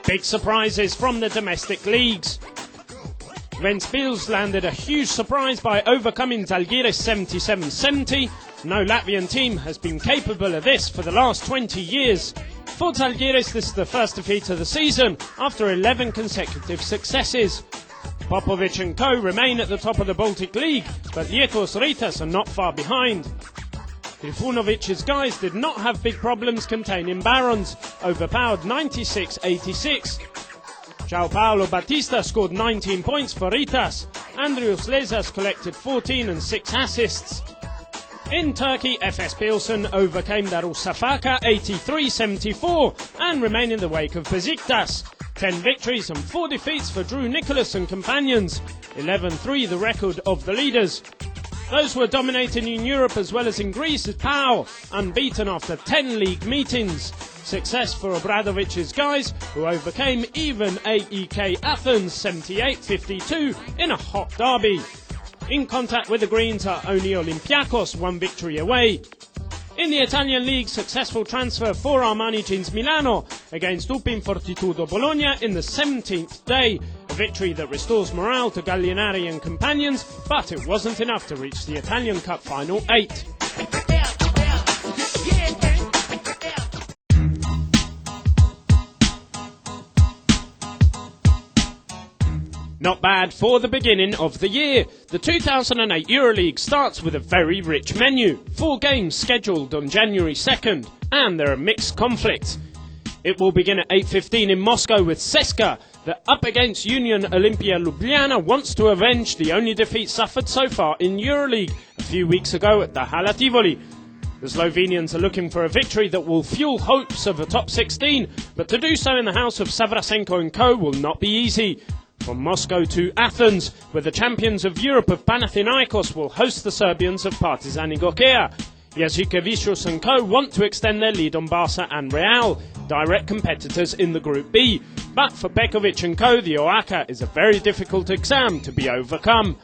Big surprises from the domestic leagues. Ventspils landed a huge surprise by overcoming Žalgiris 77-70. No Latvian team has been capable of this for the last 20 years. For Žalgiris, this is the first defeat of the season after 11 consecutive successes. Popovic and co remain at the top of the Baltic League, but Lietuvos Rytas are not far behind. Trifunovic's guys did not have big problems containing Barons, overpowered 96-86. João Paulo Batista scored 19 points for Rytas. Andrius Lezas collected 14 and 6 assists. In Turkey, Efes Pilsen overcame Darüşşafaka 83-74 and remain in the wake of Beşiktaş. 10 victories and 4 defeats for Drew Nicholas and companions. 11-3 the record of the leaders. Those who are dominating in Europe as well as in Greece is PAO, unbeaten after 10 league meetings. Success for Obradovic's guys, who overcame even AEK Athens 78-52 in a hot derby. In contact with the Greens are only Olympiacos, 1 victory away. In the Italian league, successful transfer for Armani Jeans Milano against Upim Fortitudo Bologna in the 17th day. A victory that restores morale to Gallinari and companions, but it wasn't enough to reach the Italian Cup Final 8. Not bad for the beginning of the year. The 2008 EuroLeague starts with a very rich menu. 4 games scheduled on January 2nd, and there are mixed conflicts. It will begin at 8:15 in Moscow with CSKA, that up against Union Olympia Ljubljana wants to avenge the only defeat suffered so far in EuroLeague a few weeks ago at the Hala Tivoli. The Slovenians are looking for a victory that will fuel hopes of a top 16, but to do so in the house of Savrasenko and co will not be easy. From Moscow to Athens, where the champions of Europe of Panathinaikos will host the Serbians of Partizan Gotea. Jezikevicius and co want to extend their lead on Barca and Real, direct competitors in the Group B. But for Pekovic and co, the OAKA is a very difficult exam to be overcome.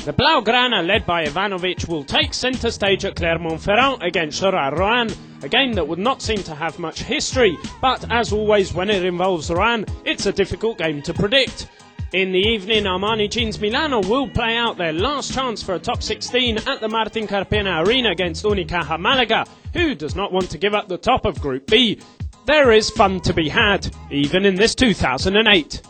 The Blaugrana, led by Ivanovic, will take centre stage at Clermont-Ferrand against Rouen, a game that would not seem to have much history, but as always when it involves Rouen, it's a difficult game to predict. In the evening, Armani Jeans Milano will play out their last chance for a top 16 at the Martin Carpena Arena against Unicaja Malaga, who does not want to give up the top of Group B. There is fun to be had, even in this 2008.